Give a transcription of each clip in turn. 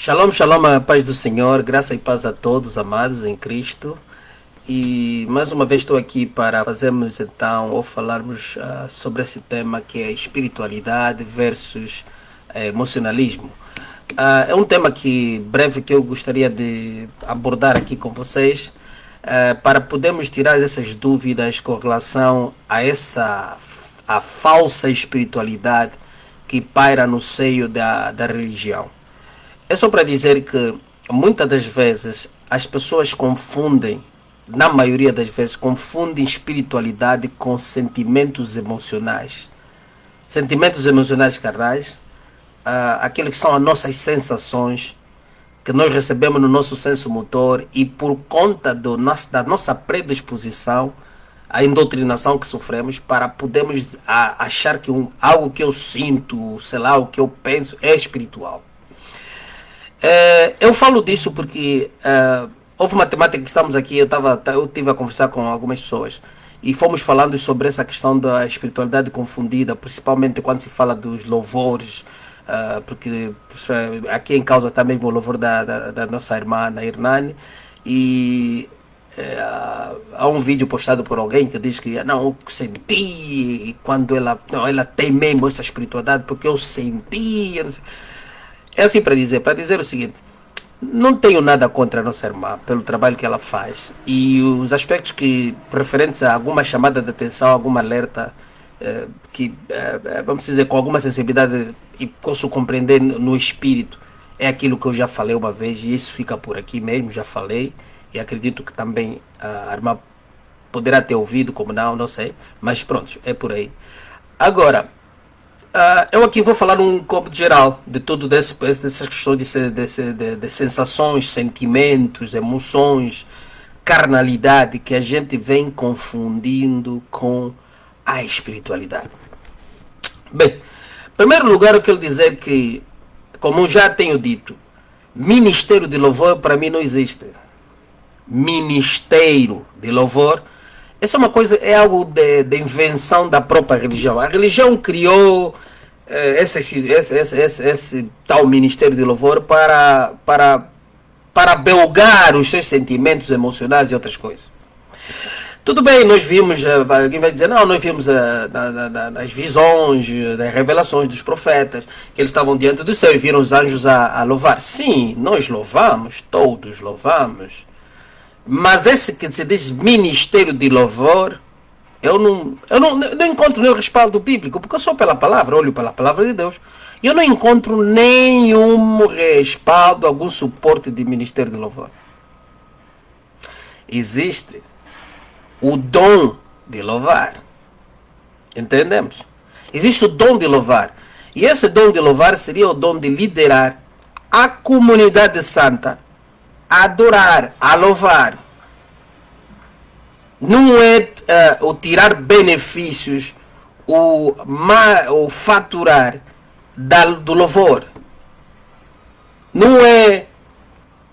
Shalom, shalom, a paz do Senhor, graça e paz a todos, amados em Cristo. E mais uma vez estou aqui para fazermos então, ou falarmos sobre esse tema que é espiritualidade versus emocionalismo. É um tema breve que eu gostaria de abordar aqui com vocês, para podermos tirar essas dúvidas com relação a falsa espiritualidade que paira no seio da religião. É só para dizer que muitas das vezes as pessoas confundem, na maioria das vezes, confundem espiritualidade com sentimentos emocionais. Sentimentos emocionais carnais, aqueles que são as nossas sensações, que nós recebemos no nosso senso motor e por conta da nossa predisposição, a indoutrinação que sofremos para podermos achar que algo que eu sinto, sei lá, o que eu penso é espiritual. Eu falo disso porque houve uma temática que estamos aqui, eu tive a conversar com algumas pessoas e fomos falando sobre essa questão da espiritualidade confundida, principalmente quando se fala dos louvores, porque aqui em causa está mesmo o louvor da nossa irmã, a Hernani, e há um vídeo postado por alguém que diz que não, eu senti quando ela tem mesmo essa espiritualidade porque eu senti. É assim para dizer o seguinte: não tenho nada contra a nossa irmã pelo trabalho que ela faz e os aspectos referentes a alguma chamada de atenção, alguma alerta, vamos dizer, com alguma sensibilidade e posso compreender no espírito, é aquilo que eu já falei uma vez e isso fica por aqui mesmo, já falei e acredito que também a irmã poderá ter ouvido, como não sei, mas pronto, é por aí. Agora, eu aqui vou falar um cômputo geral de tudo dessas questões de sensações, sentimentos, emoções, carnalidade que a gente vem confundindo com a espiritualidade. Bem, em primeiro lugar eu quero dizer que, como já tenho dito, ministério de louvor para mim não existe. Ministério de louvor, essa é uma coisa, é algo de invenção da própria religião. A religião criou esse tal ministério de louvor para belgar os seus sentimentos emocionais e outras coisas. Tudo bem, nós vimos, alguém vai dizer, não, nós vimos as visões, das revelações dos profetas, que eles estavam diante do céu e viram os anjos a louvar. Sim, nós louvamos, todos louvamos. Mas esse que se diz ministério de louvor, eu não encontro nenhum respaldo bíblico, porque eu sou pela palavra, olho pela palavra de Deus. E eu não encontro nenhum respaldo, algum suporte de ministério de louvor. Existe o dom de louvar. Entendemos? Existe o dom de louvar. E esse dom de louvar seria o dom de liderar a comunidade santa a adorar, a louvar. Não é o tirar benefícios, o faturar do louvor. Não é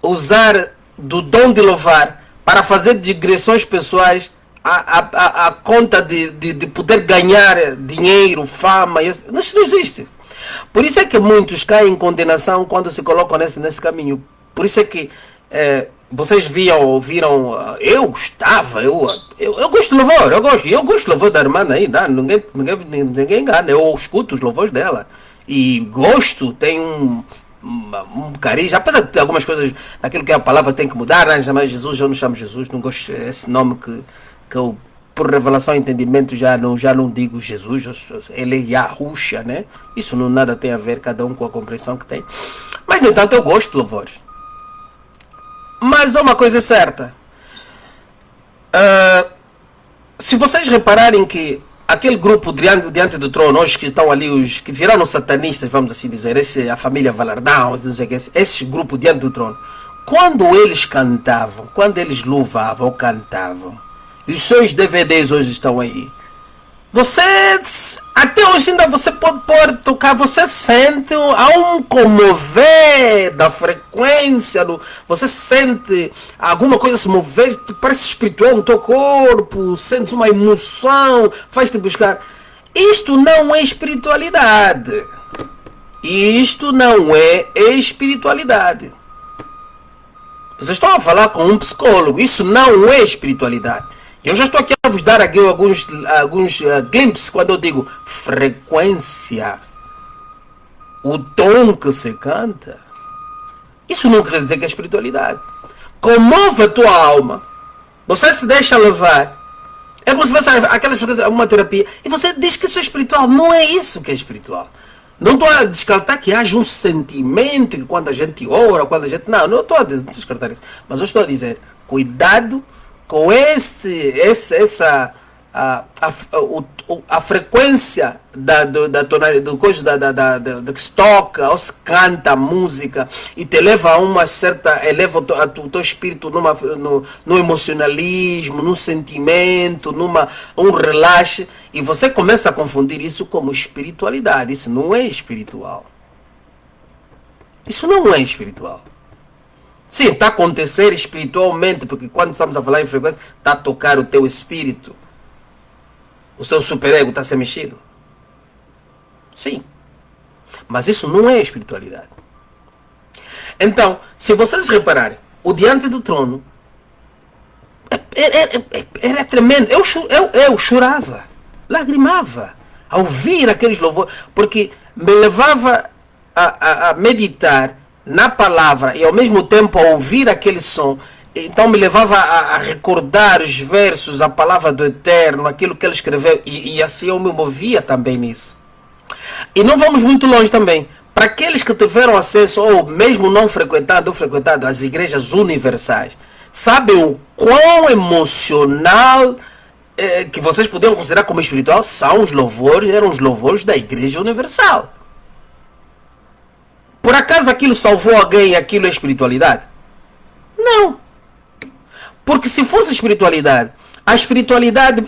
usar do dom de louvar para fazer digressões pessoais a conta de poder ganhar dinheiro, fama. Isso não existe. Por isso é que muitos caem em condenação quando se colocam nesse caminho. Por isso é que vocês ouviram, eu gostava, eu gosto de louvor, eu gosto de louvor da irmã aí, ninguém engana, eu escuto os louvores dela e gosto, tenho um carinho, apesar de ter algumas coisas, daquilo que a palavra tem que mudar, né? Chamar Jesus, eu não chamo Jesus, não gosto desse nome que eu, por revelação e entendimento, já não digo Jesus, ele é Yahusha, né? Isso não nada tem a ver, cada um com a compreensão que tem, mas no entanto eu gosto de louvores. Mas uma coisa é certa, se vocês repararem que aquele grupo diante do trono, hoje que estão ali, os que viraram satanistas, vamos assim dizer, a família Valardão, esse grupo diante do trono, quando eles cantavam, quando eles louvavam ou cantavam, e os seus DVDs hoje estão aí, você, até hoje ainda você pode tocar, você sente, há um comover da frequência, você sente alguma coisa se mover, parece espiritual no teu corpo, sentes uma emoção, faz-te buscar. Isto não é espiritualidade. E isto não é espiritualidade. Vocês estão a falar com um psicólogo. Isso não é espiritualidade. Eu já estou aqui a vos dar aqui alguns glimpses quando eu digo frequência. O tom que se canta. Isso não quer dizer que é espiritualidade. Comove a tua alma. Você se deixa levar. É como se fosse aquelas coisas, uma terapia. E você diz que isso é espiritual. Não é isso que é espiritual. Não estou a descartar que haja um sentimento que quando a gente ora, quando a gente... Não estou a descartar isso. Mas eu estou a dizer, cuidado com a frequência da tonalidade, do coisa da que se toca ou se canta a música e te leva a uma certa, eleva o teu espírito no emocionalismo, num sentimento, um relaxe, e você começa a confundir isso como espiritualidade. Isso não é espiritual. Isso não é espiritual. Sim, está a acontecer espiritualmente, porque quando estamos a falar em frequência, está a tocar o teu espírito. O seu superego está a ser mexido. Sim. Mas isso não é espiritualidade. Então, se vocês repararem, o diante do trono era tremendo. Eu chorava, lagrimava, ao ouvir aqueles louvores, porque me levava a meditar na palavra e ao mesmo tempo a ouvir aquele som. Então me levava a recordar os versos, a palavra do Eterno, aquilo que ele escreveu, e assim eu me movia também nisso. E não vamos muito longe também. Para aqueles que tiveram acesso, ou mesmo não frequentado ou frequentado as igrejas universais, sabem o quão emocional que vocês podiam considerar como espiritual são os louvores, eram os louvores da igreja universal. Por acaso aquilo salvou alguém e aquilo é espiritualidade? Não. Porque se fosse espiritualidade, a espiritualidade...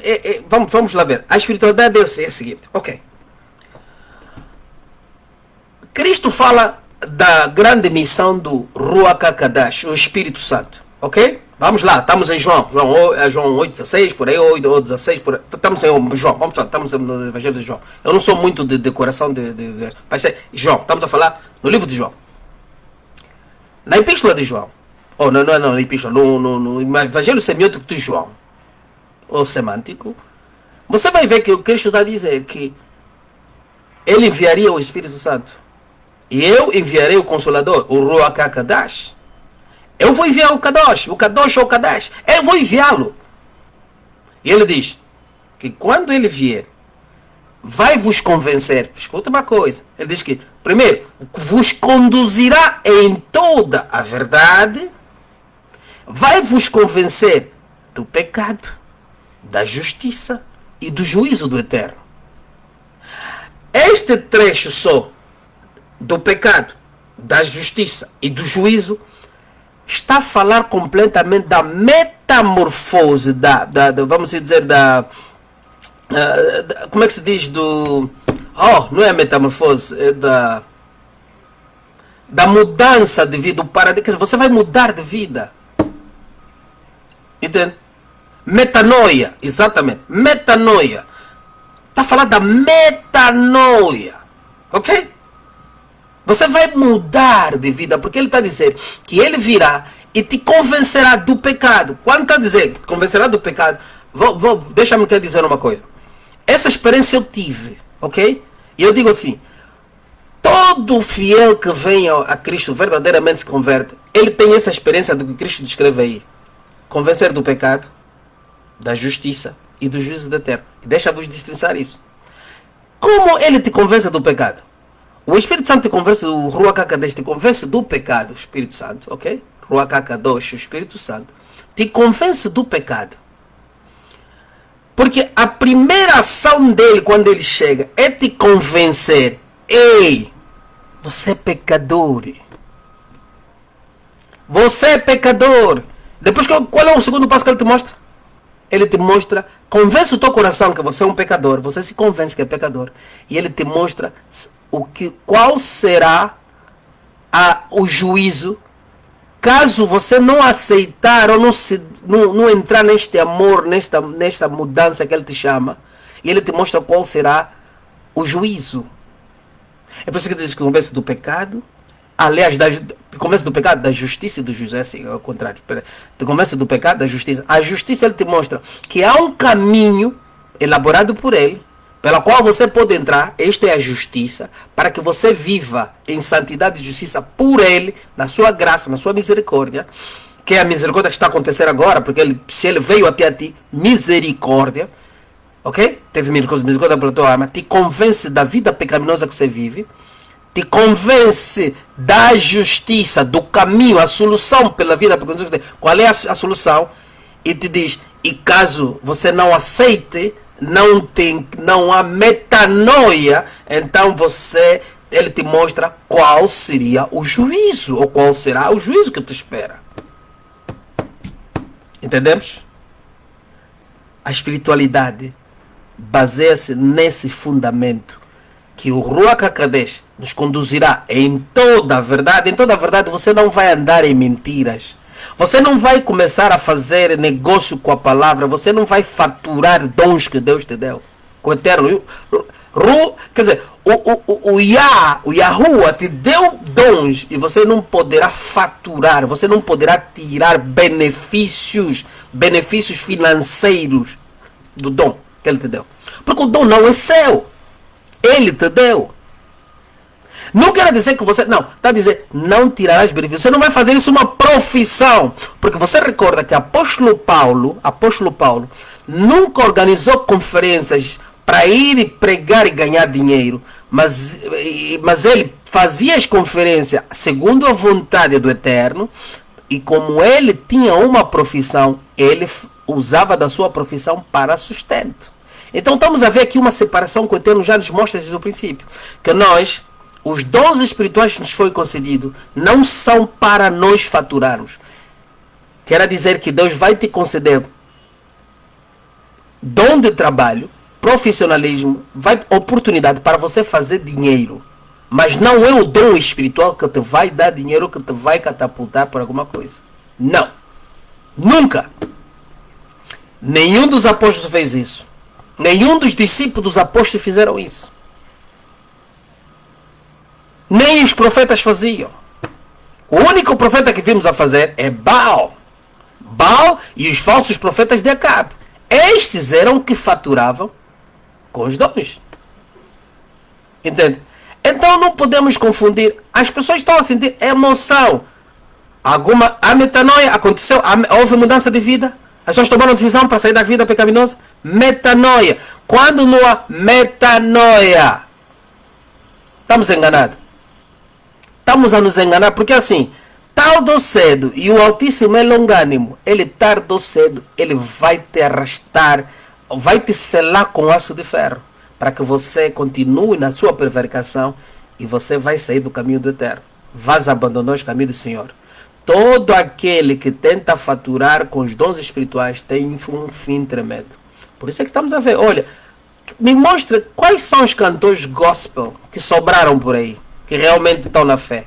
vamos lá ver. A espiritualidade é o seguinte. Ok. Cristo fala da grande missão do Ruach HaKodesh, o Espírito Santo. Ok? Vamos lá. Estamos em João 8,16, por aí, ou 16, por aí. Estamos em João. Vamos lá. Estamos no Evangelho de João. Eu não sou muito de decoração de vai ser João. Estamos a falar no livro de João. Na Epístola de João. Ou não, na Epístola. No Evangelho semiótico de João. Ou semântico. Você vai ver que o Cristo está a dizer que ele enviaria o Espírito Santo. E eu enviarei o Consolador, o Ruach HaKodesh. Eu vou enviar o Kadosh ou o Kadesh. Eu vou enviá-lo. E ele diz que quando ele vier, vai vos convencer. Escuta uma coisa. Ele diz que, primeiro, vos conduzirá em toda a verdade. Vai vos convencer do pecado, da justiça e do juízo do Eterno. Este trecho só do pecado, da justiça e do juízo está a falar completamente da metamorfose, vamos dizer, como é que se diz, não é a metamorfose, é da mudança de vida, do paradigma. Você vai mudar de vida. Entende? Metanoia, exatamente, metanoia. Está a falar da metanoia, ok? Você vai mudar de vida, porque ele está a dizer que ele virá e te convencerá do pecado. Quando está a dizer convencerá do pecado, deixa-me dizer uma coisa. Essa experiência eu tive, ok? E eu digo assim, todo fiel que vem a Cristo verdadeiramente se converte, ele tem essa experiência do que Cristo descreve aí. Convencer do pecado, da justiça e do juízo do Eterno. Deixa-vos destrinçar isso. Como ele te convence do pecado? O Espírito Santo te convence, o Ruach HaKodesh te convence do pecado, o Espírito Santo, ok? Ruach HaKodesh, o Espírito Santo, te convence do pecado. Porque a primeira ação dele, quando ele chega, é te convencer. Ei, você é pecador. Você é pecador. Depois, qual é o segundo passo que ele te mostra? Ele te mostra, convence o teu coração que você é um pecador. Você se convence que é pecador. E ele te mostra qual será o juízo caso você não aceitar ou não entrar neste amor, nesta mudança que ele te chama. E ele te mostra qual será o juízo. É por isso que diz que convence do pecado. Aliás, convence do pecado, da justiça e do juízo. É assim, ao contrário. Te convence do pecado, da justiça. A justiça, ele te mostra que há um caminho elaborado por ele, pela qual você pode entrar. Esta é a justiça, para que você viva em santidade e justiça por ele, na sua graça, na sua misericórdia, que é a misericórdia que está acontecendo agora, porque se ele veio até a ti, misericórdia, ok? Teve misericórdia pela tua alma, te convence da vida pecaminosa que você vive, te convence da justiça, do caminho, a solução pela vida pecaminosa. Qual é a solução? E te diz, e caso você não aceite, não há metanoia, então ele te mostra qual seria o juízo, ou qual será o juízo que te espera. Entendemos? A espiritualidade baseia-se nesse fundamento, que o Ruach HaKodesh nos conduzirá em toda a verdade. Em toda a verdade você não vai andar em mentiras. Você não vai começar a fazer negócio com a palavra. Você não vai faturar dons que Deus te deu. O Eterno. Quer dizer, o Yahuwah te deu dons e você não poderá faturar. Você não poderá tirar benefícios financeiros do dom que Ele te deu. Porque o dom não é seu. Ele te deu. Não quer dizer que você... Não, está a dizer, não tirarás benefícios. Você não vai fazer isso uma profissão. Porque você recorda que apóstolo Paulo nunca organizou conferências para ir pregar e ganhar dinheiro. Mas ele fazia as conferências segundo a vontade do Eterno. E como ele tinha uma profissão, ele usava da sua profissão para sustento. Então estamos a ver aqui uma separação que o Eterno já nos mostra desde o princípio. Que nós, os dons espirituais que nos foi concedido, não são para nós faturarmos. Quer dizer que Deus vai te conceder dom de trabalho, profissionalismo, oportunidade para você fazer dinheiro. Mas não é o dom espiritual que te vai dar dinheiro, que te vai catapultar por alguma coisa. Não. Nunca. Nenhum dos apóstolos fez isso. Nenhum dos discípulos dos apóstolos fizeram isso. Nem os profetas faziam. O único profeta que vimos a fazer é Baal. Baal e os falsos profetas de Acabe. Estes eram que faturavam com os dons. Entende? Então não podemos confundir. As pessoas estão a sentir emoção. A metanoia aconteceu. Houve mudança de vida. As pessoas tomaram decisão para sair da vida pecaminosa. Metanoia. Quando não há metanoia, estamos enganados. Estamos a nos enganar, porque assim, tarde ou cedo, e o Altíssimo é longânimo, ele tarde ou cedo, ele vai te arrastar, vai te selar com aço de ferro, para que você continue na sua prevaricação e você vai sair do caminho do Eterno. Vais abandonar os caminhos do Senhor. Todo aquele que tenta faturar com os dons espirituais tem um fim tremendo. Por isso é que estamos a ver. Olha, me mostra quais são os cantores gospel que sobraram por aí, que realmente estão na fé.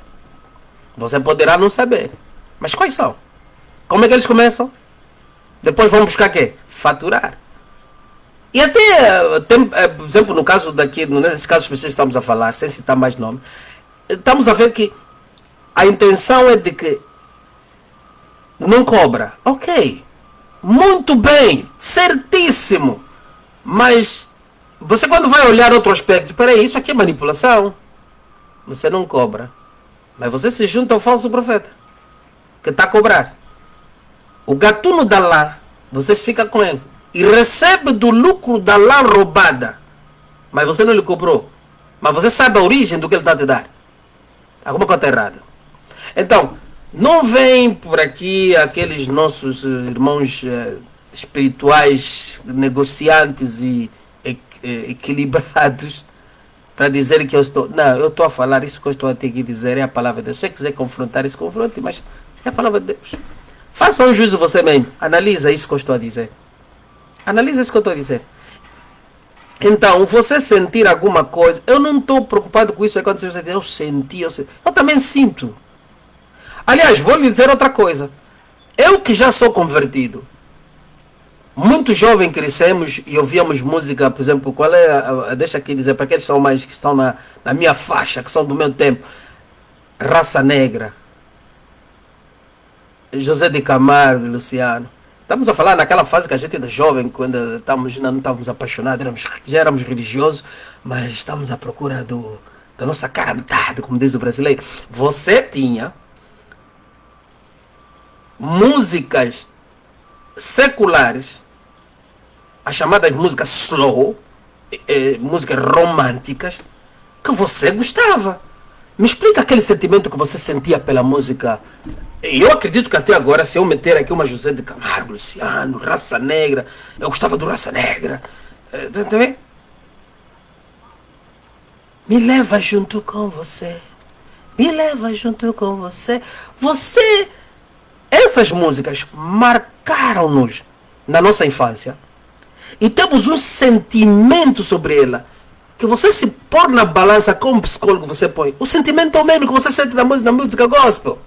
Você poderá não saber. Mas quais são? Como é que eles começam? Depois vão buscar o quê? Faturar. E até, por exemplo, no caso daqui, nesse caso específico que estamos a falar, sem citar mais nome, estamos a ver que a intenção é de que não cobra. Ok. Muito bem. Certíssimo. Mas você quando vai olhar outro aspecto, espera aí, isso aqui é manipulação. Você não cobra. Mas você se junta ao falso profeta, que está a cobrar. O gatuno da lã, você fica com ele. E recebe do lucro da lã roubada. Mas você não lhe cobrou. Mas você sabe a origem do que ele está a te dar. Alguma coisa está errada. Então, não vem por aqui aqueles nossos irmãos espirituais, negociantes e equilibrados, para dizer que eu estou... Não, eu estou a falar isso que eu estou a ter que dizer, é a palavra de Deus. Se você quiser confrontar isso, confronte, mas é a palavra de Deus. Faça um juízo você mesmo. Analisa isso que eu estou a dizer. Analisa isso que eu estou a dizer. Então, você sentir alguma coisa... Eu não estou preocupado com isso. É quando você diz, eu senti. Eu também sinto. Aliás, vou lhe dizer outra coisa. Eu que já sou convertido. Muito jovem crescemos e ouvíamos música, por exemplo, qual é deixa aqui dizer, para aqueles que são mais que estão na minha faixa, que são do meu tempo, Raça Negra, José de Camargo e Luciano. Estamos a falar naquela fase que a gente era jovem, quando estamos, não estávamos apaixonados, já éramos religiosos, mas estamos à procura da nossa cara metade, como diz o brasileiro. Você tinha músicas seculares, as chamadas músicas slow, músicas românticas, que você gostava. Me explica aquele sentimento que você sentia pela música. Eu acredito que até agora, se eu meter aqui uma José de Camargo, Luciano, Raça Negra, eu gostava do Raça Negra. Tá vendo? Me leva junto com você. Me leva junto com você. Você. Essas músicas marcaram-nos na nossa infância. E temos um sentimento sobre ela. Que você se pôr na balança como psicólogo você põe. O sentimento é o mesmo que você sente na música gospel.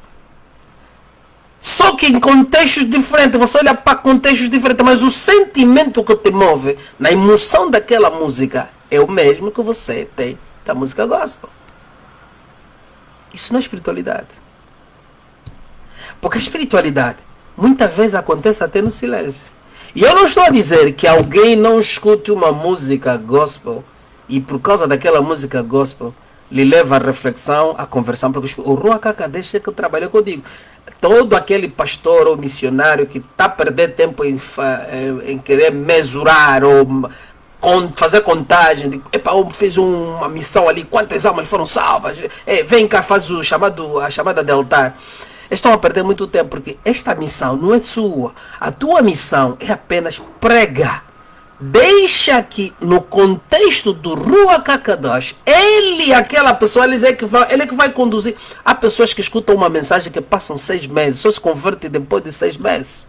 Só que em contextos diferentes, você olha para contextos diferentes, mas o sentimento que te move na emoção daquela música é o mesmo que você tem da música gospel. Isso não é espiritualidade. Porque a espiritualidade muitas vezes acontece até no silêncio. E eu não estou a dizer que alguém não escute uma música gospel e por causa daquela música gospel lhe leva à reflexão, à conversão, porque o Ruach HaKodesh é que eu trabalho contigo. Todo aquele pastor ou missionário que está a perder tempo em querer mesurar ou fazer contagem de, epa, fez uma missão ali, quantas almas foram salvas, vem cá, faz a chamada de altar. Estão a perder muito tempo, porque esta missão não é sua. A tua missão é apenas pregar. Deixa que no contexto do Ruach HaKodesh, aquela pessoa, ele é que vai conduzir. Há pessoas que escutam uma mensagem que passam 6 meses, só se convertem depois de 6 meses.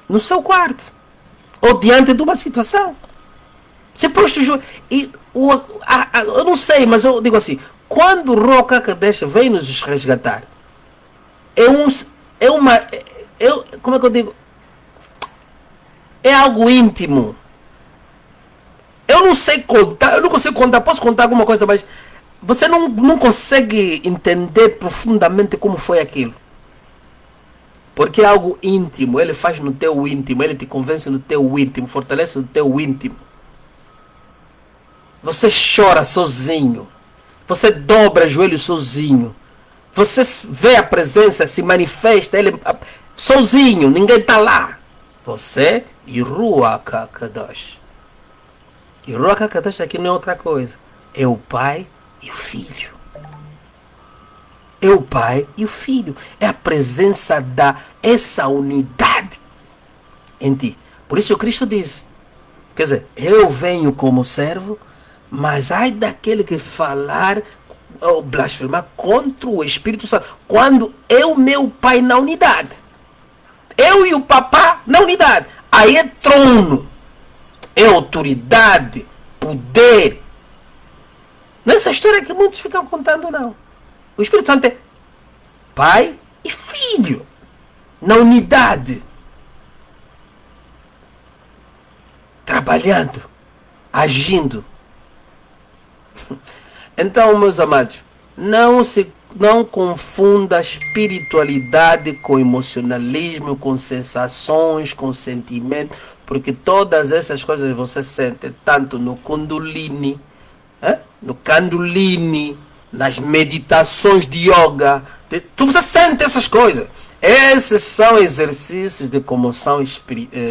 No seu quarto. Ou diante de uma situação. Você posta eu não sei, mas eu digo assim, quando o Ruach HaKodesh vem nos resgatar, como é que eu digo? É algo íntimo. Eu não sei contar, eu não consigo contar, posso contar alguma coisa, mas você não consegue entender profundamente como foi aquilo. Porque é algo íntimo, ele faz no teu íntimo, ele te convence no teu íntimo, fortalece no teu íntimo. Você chora sozinho, você dobra joelho sozinho, você vê a presença, se manifesta, ele sozinho, ninguém está lá. Você e Ruach HaKodesh. E Ruach HaKodesh aqui não é outra coisa. É o Pai e o Filho. É o Pai e o Filho. É a presença essa unidade em ti. Por isso o Cristo diz, quer dizer, eu venho como servo, mas ai daquele que falar ou blasfemar contra o Espírito Santo. Quando eu, meu Pai na unidade. Eu e o papá na unidade. Aí é trono. É autoridade. Poder. Não é essa história que muitos ficam contando, não. O Espírito Santo é Pai e Filho. Na unidade. Trabalhando. Agindo. Então, meus amados, não confunda espiritualidade com emocionalismo, com sensações, com sentimento, porque todas essas coisas você sente tanto no Kundalini, no Kundalini, nas meditações de yoga. Você sente essas coisas. Esses são exercícios de comoção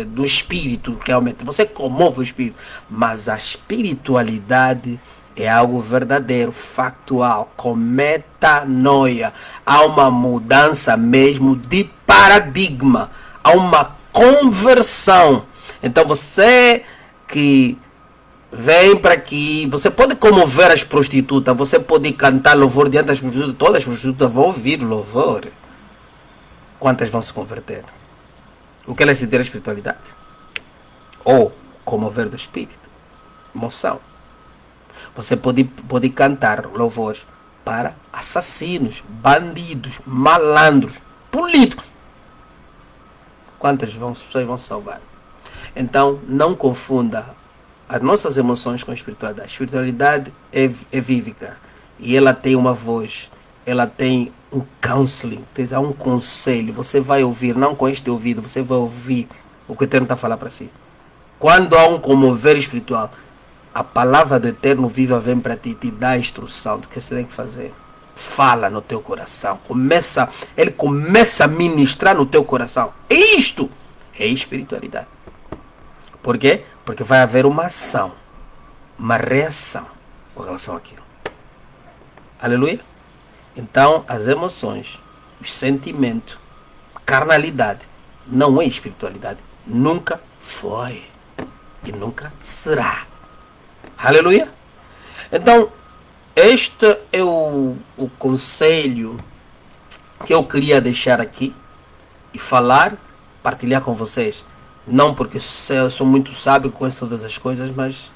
do espírito, realmente. Você comove o espírito, mas a espiritualidade é algo verdadeiro, factual, com metanoia. Há uma mudança mesmo de paradigma. Há uma conversão. Então você que vem para aqui, você pode comover as prostitutas, você pode cantar louvor diante das prostitutas, todas as prostitutas vão ouvir louvor. Quantas vão se converter? O que elas se deram a espiritualidade? Ou comover do espírito, emoção. Você pode cantar louvores para assassinos, bandidos, malandros, políticos. Quantas pessoas vão se salvar? Então, não confunda as nossas emoções com a espiritualidade. A espiritualidade é vívica e ela tem uma voz, ela tem um counseling, há um conselho. Você vai ouvir, não com este ouvido, você vai ouvir o que o Eterno está a falar para si. Quando há um comover espiritual, a palavra do Eterno viva vem para ti, te dá a instrução do que você tem que fazer. Fala no teu coração, ele começa a ministrar no teu coração. Isto é espiritualidade. Por quê? Porque vai haver uma ação, uma reação com relação àquilo. Aleluia? Então, as emoções, os sentimentos, carnalidade, não é espiritualidade. Nunca foi e nunca será. Aleluia? Então, este é o conselho que eu queria deixar aqui e falar, partilhar com vocês. Não porque eu sou muito sábio com todas as coisas, mas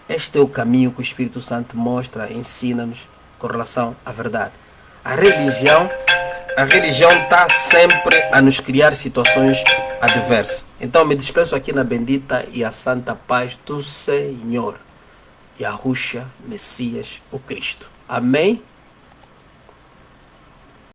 este é o caminho que o Espírito Santo mostra, ensina-nos com relação à verdade. A religião está sempre a nos criar situações adversas. Então me despeço aqui na bendita e a santa paz do Senhor. Yahushua, Messias, o Cristo. Amém?